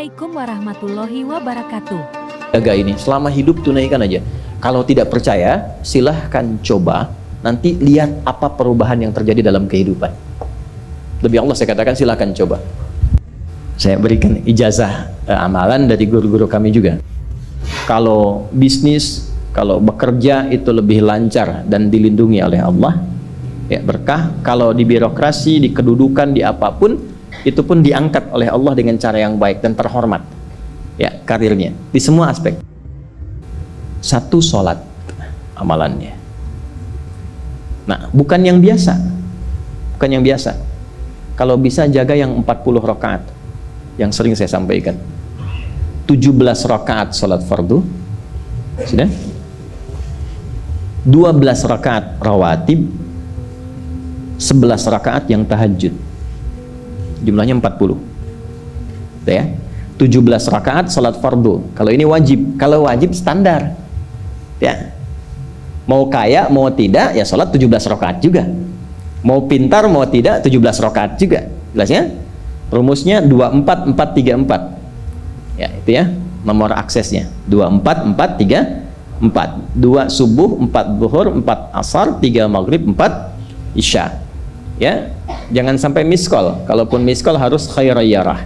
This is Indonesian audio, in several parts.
Assalamualaikum warahmatullahi wabarakatuh. Jaga ini, selama hidup tunaikan aja. Kalau tidak percaya, silahkan coba. Nanti lihat apa perubahan yang terjadi dalam kehidupan. Demi Allah saya katakan silahkan coba. Saya berikan ijazah amalan dari guru-guru kami juga. Kalau bisnis, kalau bekerja itu lebih lancar dan dilindungi oleh Allah, ya berkah. Kalau di birokrasi, di kedudukan, di apapun, itu pun diangkat oleh Allah dengan cara yang baik dan terhormat. Ya, karirnya di semua aspek. Satu sholat amalannya. Nah, bukan yang biasa. Bukan yang biasa. Kalau bisa jaga yang 40 rakaat yang sering saya sampaikan. 17 rakaat sholat fardu. Sudah? 12 rakaat rawatib. 11 rakaat yang tahajud. Jumlahnya 40. Ya. 17 rakaat sholat fardu. Kalau ini wajib. Kalau wajib standar. Ya. Mau kaya, mau tidak, ya sholat 17 rakaat juga. Mau pintar, mau tidak, 17 rakaat juga. Jelas ya? Rumusnya 24434. Ya, itu ya. Nomor aksesnya. 24434. 2 subuh, 4 zuhur, 4 asar, 3 maghrib, 4 isya. Ya. Jangan sampai miss call. Kalaupun miss call harus khairayyarah.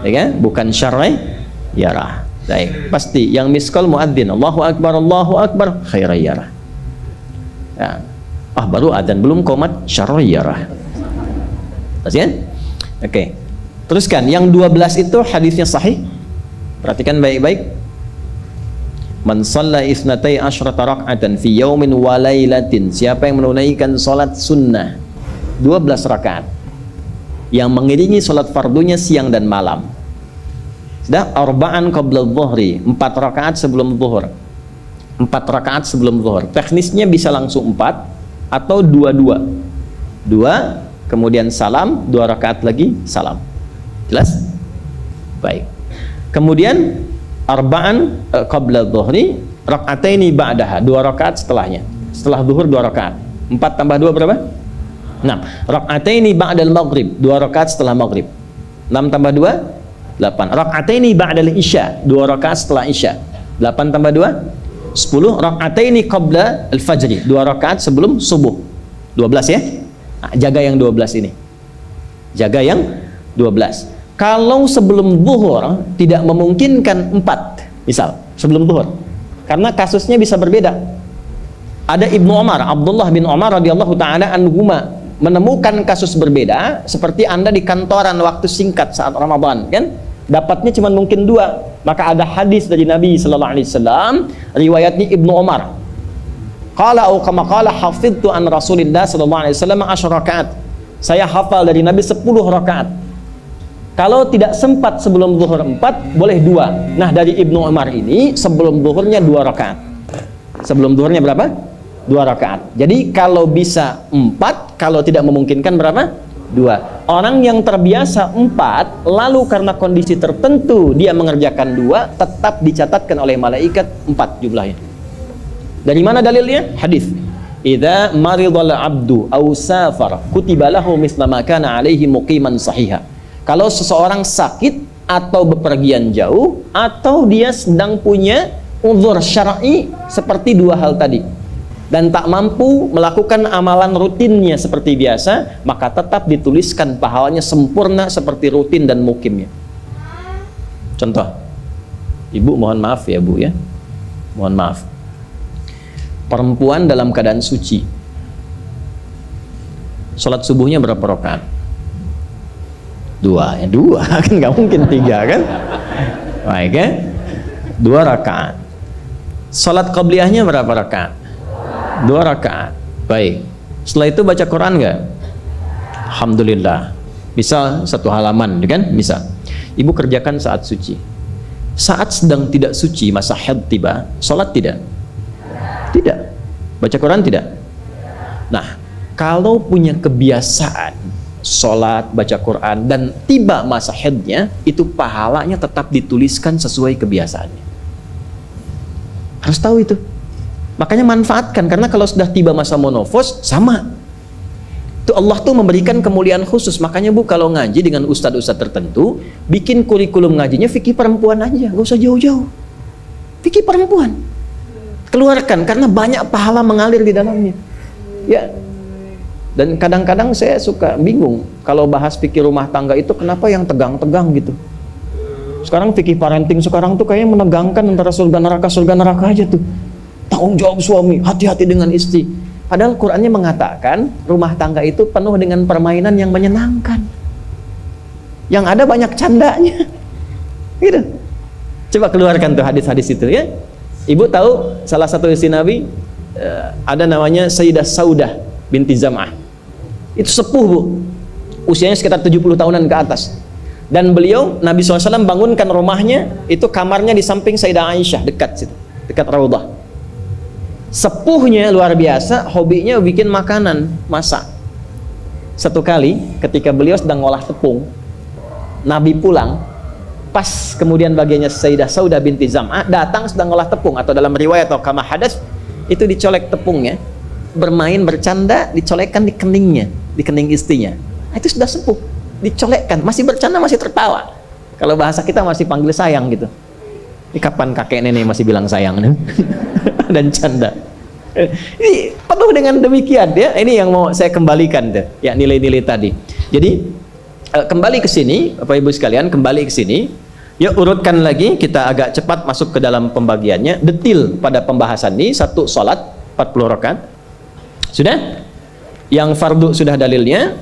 Ya kan? Bukan syarrayyarah. Baik, pasti yang miss call muadzin. Allahu akbar, khairayyarah. Ya. Baru adzan belum qomat syarrayyarah. Pas ya? Oke. Teruskan yang 12 itu hadisnya sahih. Perhatikan baik-baik. Man shalla isnatai asyrata rak'atan fi yaumin wa lailatin. Siapa yang menunaikan salat sunnah 12 rakaat yang mengiringi salat fardunya siang dan malam. Sudah arba'an qabla dhuhri, 4 rakaat sebelum zuhur. 4 rakaat sebelum zuhur. Teknisnya bisa langsung 4 atau 2-2. 2 kemudian salam, 2 rakaat lagi salam. Jelas? Baik. Kemudian arba'an qabla dhuhri, rak'ataini ba'daha, 2 rakaat setelahnya. Setelah zuhur 2 rakaat. 4 tambah 2 berapa? 6. Rak'ataini ba'dal maghrib, 2 rakaat setelah maghrib. 6 tambah 2 8. Rak'ataini ba'dal isya, 2 rakaat setelah isya. 8 tambah 2 10. Rak'ataini qabla al-fajri, 2 rakaat sebelum subuh. 12 ya. Nah, jaga yang 12 ini. Jaga yang 12. Kalau sebelum zuhur tidak memungkinkan 4, misal sebelum zuhur. Karena kasusnya bisa berbeda. Ada Ibnu Umar, Abdullah bin Umar radhiyallahu taala anhuma menemukan kasus berbeda, seperti Anda di kantoran waktu singkat saat Ramadan, kan? Dapatnya cuma mungkin 2. Maka ada hadis dari Nabi sallallahu alaihi wasallam, riwayatnya Ibnu Umar. Qala au kama qala hafidtu an Rasulillah sallallahu alaihi wasallam 10 rakaat. Saya hafal dari Nabi 10 rakaat. Kalau tidak sempat sebelum zuhur 4, boleh 2. Nah, dari Ibnu Umar ini sebelum zuhurnya 2 rakaat. Sebelum zuhurnya berapa? 2 rakaat. Jadi kalau bisa 4, kalau tidak memungkinkan berapa? 2. Orang yang terbiasa 4, lalu karena kondisi tertentu dia mengerjakan 2, tetap dicatatkan oleh malaikat 4 jumlahnya. Dari mana dalilnya? Hadis. Idza maridal abdu aw safar kutiba lahu misla ma kana alaihi muqiman sahiha. Kalau seseorang sakit atau bepergian jauh, atau dia sedang punya uzur syar'i seperti 2 hal tadi, dan tak mampu melakukan amalan rutinnya seperti biasa, maka tetap dituliskan pahalanya sempurna seperti rutin dan mukimnya. Contoh, ibu mohon maaf ya bu ya, mohon maaf, perempuan dalam keadaan suci, sholat subuhnya berapa rakaat? 2 ya, 2 kan nggak mungkin 3 kan? Baik ya, 2 rakaat. Sholat qabliyahnya berapa rakaat? 2 rakaat. Baik. Setelah itu baca Quran nggak? Alhamdulillah. Bisa 1 halaman, kan? Bisa. Ibu kerjakan saat suci. Saat sedang tidak suci, masa haid tiba, sholat tidak? Tidak. Baca Quran tidak? Nah, kalau punya kebiasaan sholat, baca Quran, dan tiba masa haidnya, itu pahalanya tetap dituliskan sesuai kebiasaannya. Harus tahu itu. Makanya manfaatkan, karena kalau sudah tiba masa monofos, sama. Itu Allah tuh memberikan kemuliaan khusus. Makanya Bu, kalau ngaji dengan ustadz-ustadz tertentu, bikin kurikulum ngajinya fikih perempuan aja, gak usah jauh-jauh. Fikih perempuan. Keluarkan, karena banyak pahala mengalir di dalamnya. Ya. Dan kadang-kadang saya suka bingung kalau bahas fikih rumah tangga itu kenapa yang tegang-tegang gitu. Sekarang fikih parenting sekarang tuh kayaknya menegangkan antara surga neraka aja tuh. Tanggung jawab suami, hati-hati dengan istri. Padahal Qur'annya mengatakan rumah tangga itu penuh dengan permainan yang menyenangkan. Yang ada banyak candanya. Gitu. Coba keluarkan tuh hadis-hadis itu ya. Ibu tahu salah satu istri Nabi ada namanya Sayyidah Saudah binti Zam'ah. Itu sepuh Bu. Usianya sekitar 70 tahunan ke atas. Dan beliau Nabi SAW bangunkan rumahnya, itu kamarnya di samping Sayyidah Aisyah, dekat situ, dekat Raudah. Sepuhnya luar biasa, hobinya bikin makanan, masak. Satu kali ketika beliau sedang ngolah tepung, Nabi pulang, pas kemudian bagiannya Sayyidah Saudah binti Zam'ah datang sedang ngolah tepung, atau dalam riwayat atau kama hadas itu dicolek tepungnya, bermain bercanda, dicolekkan di keningnya, di kening istrinya. Nah, itu sudah sepuh, dicolekkan, masih bercanda, masih tertawa. Kalau bahasa kita masih panggil sayang gitu. Ini kapan kakek nenek masih bilang sayang dan canda. Ini penuh dengan demikian ya. Ini yang mau saya kembalikan deh, ya, nilai-nilai tadi. Jadi kembali ke sini, Bapak Ibu sekalian, kembali ke sini. Ya, urutkan lagi, kita agak cepat masuk ke dalam pembagiannya. Detil pada pembahasan ini, satu salat 40 rakaat. Sudah? Yang fardu sudah dalilnya,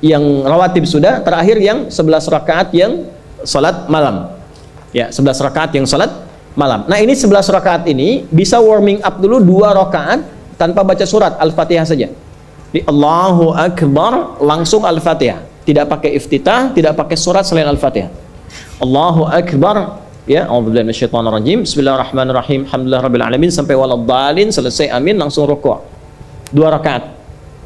yang rawatib sudah, terakhir yang 11 rakaat yang salat malam. Ya, 11 rakaat yang salat malam. Nah, ini 11 rakaat ini bisa warming up dulu 2 rakaat tanpa baca surat Al-Fatihah saja. Di Allahu Akbar langsung Al-Fatihah. Tidak pakai iftitah, tidak pakai surat selain Al-Fatihah. Allahu Akbar, ya, a'udzubillahi minasyaitonirrajim. Bismillahirrahmanirrahim. Alhamdulillahirabbil alamin sampai waladhdallin, selesai amin langsung rukuk. 2 rakaat.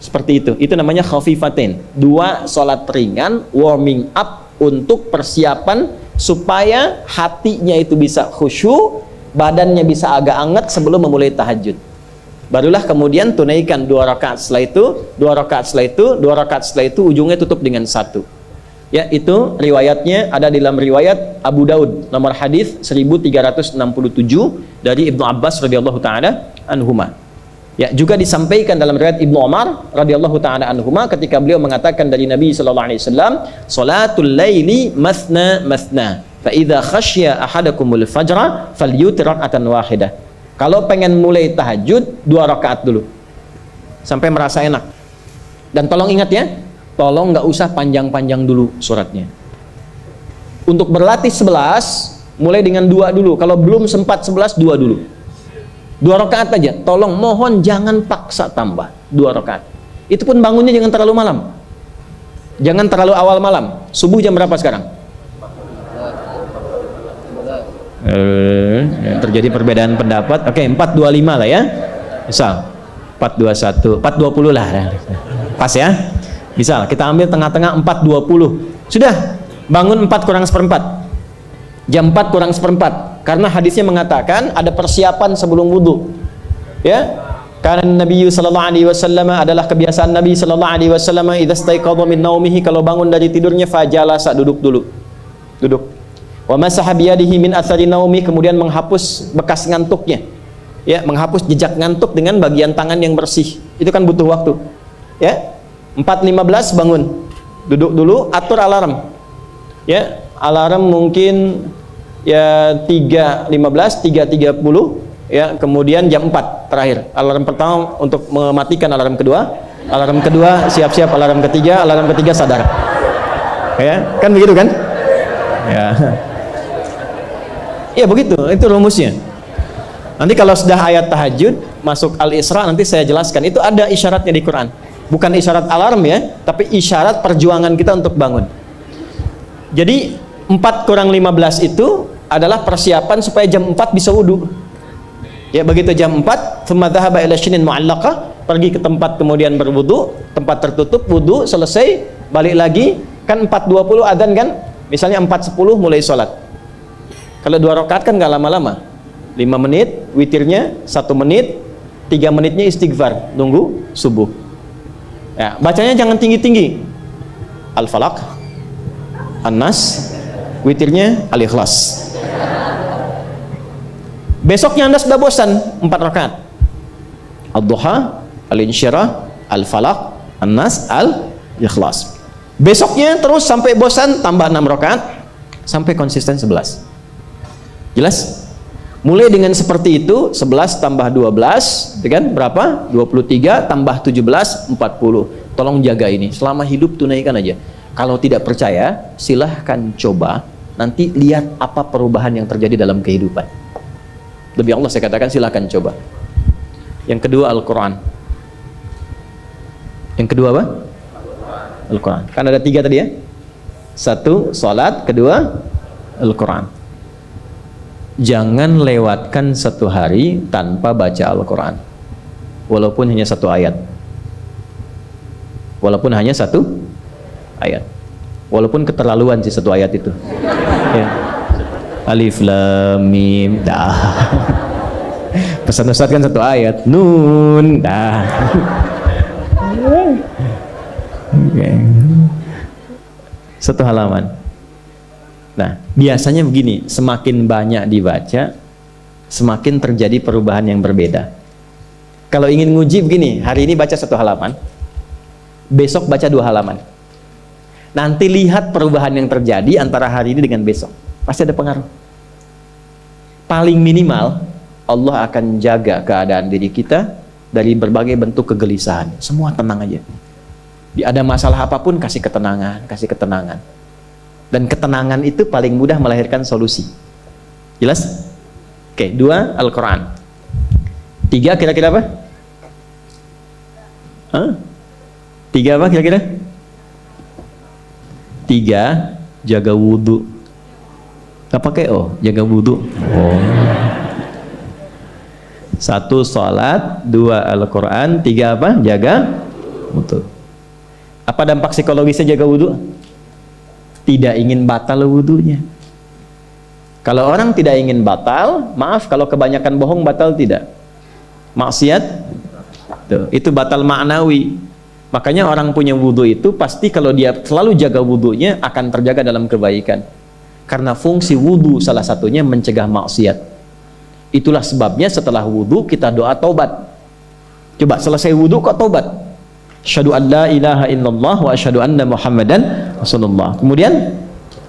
Seperti itu. Itu namanya khafifatain. 2 salat ringan warming up untuk persiapan supaya hatinya itu bisa khusyuk, badannya bisa agak anget sebelum memulai tahajud. Barulah kemudian tunaikan 2 rakaat setelah itu, 2 rakaat setelah itu, 2 rakaat setelah itu, ujungnya tutup dengan 1. Ya, itu riwayatnya ada di dalam riwayat Abu Daud, nomor hadis 1367 dari Ibnu Abbas radhiyallahu taala anhuma. Ya, juga disampaikan dalam riwayat Ibnu Umar radhiyallahu taala anhuma ketika beliau mengatakan dari Nabi sallallahu alaihi wasallam, "Shalatul laili mathna mathna, fa idza khasya ahadakumul fajra falyutir rak'atan wahidah." Kalau pengen mulai tahajud 2 rakaat dulu sampai merasa enak. Dan tolong ingat ya, tolong nggak usah panjang-panjang dulu suratnya. Untuk berlatih 11 mulai dengan 2 dulu. Kalau belum sempat 11, 2 dulu. 2 rakaat aja, tolong mohon jangan paksa tambah 2 rakaat. Itu pun bangunnya jangan terlalu malam, jangan terlalu awal malam. Subuh jam berapa sekarang? Terjadi perbedaan pendapat. Oke, 4.25 lah ya, misal 4.21, 4.20 lah, pas ya. Misal kita ambil tengah-tengah 4.20, sudah bangun 4 kurang seperempat, jam 4 kurang seperempat. Karena hadisnya mengatakan ada persiapan sebelum wudu. Ya. Karena Nabi sallallahu alaihi wasallam adalah kebiasaan Nabi sallallahu alaihi wasallam idza staiqadha min naumihi, kalau bangun dari tidurnya fajalasa, duduk dulu. Duduk. Wa masaha biyadihi min athari naumi, kemudian menghapus bekas ngantuknya. Ya, menghapus jejak ngantuk dengan bagian tangan yang bersih. Itu kan butuh waktu. Ya. 4.15 bangun. Duduk dulu, atur alarm. Ya, alarm mungkin ya 3.15, 3.30 ya, kemudian jam 4 terakhir. Alarm pertama untuk mematikan alarm kedua siap-siap alarm ketiga sadar. Ya, kan begitu kan? Ya. Ya begitu, itu rumusnya. Nanti kalau sudah ayat tahajud masuk Al-Isra nanti saya jelaskan. Itu ada isyaratnya di Quran. Bukan isyarat alarm ya, tapi isyarat perjuangan kita untuk bangun. Jadi 4 kurang 15 itu adalah persiapan supaya jam 4 bisa wudu. Ya, begitu jam 4, thumma dhahaba ila shinin mu'allaqah, pergi ke tempat kemudian berwudu, tempat tertutup, wudu, selesai, balik lagi, kan 4.20 adzan kan? Misalnya 4.10 mulai sholat. Kalau 2 rakaat kan nggak lama-lama. 5 menit, witirnya 1 menit, 3 menitnya istighfar, nunggu subuh. Ya, bacanya jangan tinggi-tinggi. Al-Falaq, An-Nas, witirnya Al-Ikhlas. Besoknya Anda sudah bosan 4 rakaat. Ad-Duha, Al-Insyirah, Al-Falaq, An-Nas, Al-Ikhlas. Besoknya terus sampai bosan tambah 6 rakaat sampai konsisten 11. Jelas? Mulai dengan seperti itu, 11 tambah 12, kan berapa? 23 tambah 17, 40. Tolong jaga ini, selama hidup tunaikan aja. Kalau tidak percaya, silahkan coba, nanti lihat apa perubahan yang terjadi dalam kehidupan. Demi Allah saya katakan silahkan coba. Yang kedua Al-Quran. Yang kedua apa? Al-Quran. Kan ada 3 tadi ya? 1, salat, kedua Al-Quran. Jangan lewatkan 1 hari tanpa baca Al-Quran, walaupun hanya 1 ayat, walaupun hanya 1 ayat, walaupun keterlaluan sih 1 ayat itu ya. Alif Lam Mim dah. Pesan Ustaz kan 1 ayat, Nun dah. Okay. 1 halaman. Nah, biasanya begini, semakin banyak dibaca, semakin terjadi perubahan yang berbeda. Kalau ingin nguji begini, hari ini baca 1 halaman, besok baca 2 halaman. Nanti lihat perubahan yang terjadi antara hari ini dengan besok. Pasti ada pengaruh. Paling minimal, Allah akan jaga keadaan diri kita dari berbagai bentuk kegelisahan. Semua tenang aja. Ada masalah apapun, kasih ketenangan, kasih ketenangan. Dan ketenangan itu paling mudah melahirkan solusi. Jelas? Oke, 2 Al-Quran. 3 kira-kira apa? 3 apa kira-kira? 3 jaga wudhu. Gak pakai jaga wudhu. 1 sholat, 2 Al-Quran, 3 apa? Jaga wudhu. Apa dampak psikologisnya jaga wudhu? Tidak ingin batal wudhunya. Kalau orang tidak ingin batal, maaf kalau kebanyakan bohong batal tidak? Maksiat? Tuh, itu batal maknawi. Makanya orang punya wudhu itu pasti kalau dia selalu jaga wudhunya akan terjaga dalam kebaikan. Karena fungsi wudhu salah satunya mencegah maksiat. Itulah sebabnya setelah wudhu kita doa taubat. Coba selesai wudhu kok taubat? Asyhadu an la ilaha illallah wa asyhadu anna Muhammadan Rasulullah. Kemudian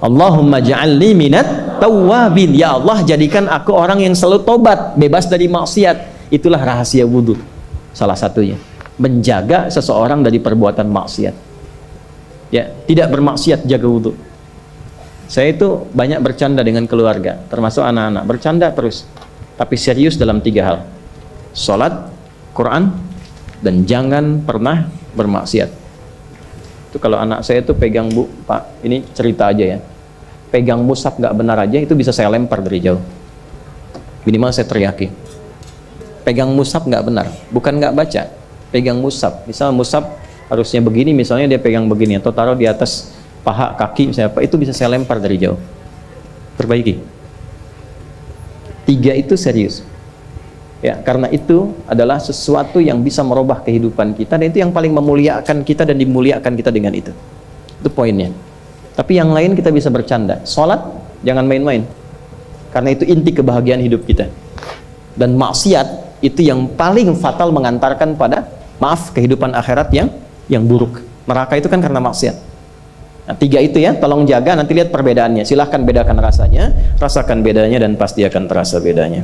Allahumma ja'alni minat tawwabin. Ya Allah, jadikan aku orang yang selalu tobat, bebas dari maksiat. Itulah rahasia wudhu. Salah satunya menjaga seseorang dari perbuatan maksiat. Ya, tidak bermaksiat, jaga wudhu. Saya itu banyak bercanda dengan keluarga, termasuk anak-anak. Bercanda terus, tapi serius dalam 3 hal. Salat, Quran, dan jangan pernah bermaksiat. Itu kalau anak saya itu pegang, Bu, Pak, ini cerita aja ya, pegang mushaf nggak benar aja, itu bisa saya lempar dari jauh. Minimal saya teriaki. Pegang mushaf nggak benar, bukan nggak baca, pegang mushaf. Misal mushaf harusnya begini, misalnya dia pegang begini, atau taruh di atas paha, kaki, misalnya apa, itu bisa saya lempar dari jauh. Perbaiki. 3 itu serius. Ya, karena itu adalah sesuatu yang bisa merubah kehidupan kita, dan itu yang paling memuliakan kita dan dimuliakan kita dengan itu. Itu poinnya. Tapi yang lain kita bisa bercanda. Sholat jangan main-main, karena itu inti kebahagiaan hidup kita. Dan maksiat itu yang paling fatal mengantarkan pada, maaf, kehidupan akhirat yang buruk. Neraka itu kan karena maksiat. Nah, 3 itu ya, tolong jaga, nanti lihat perbedaannya. Silahkan bedakan rasanya, rasakan bedanya, dan pasti akan terasa bedanya.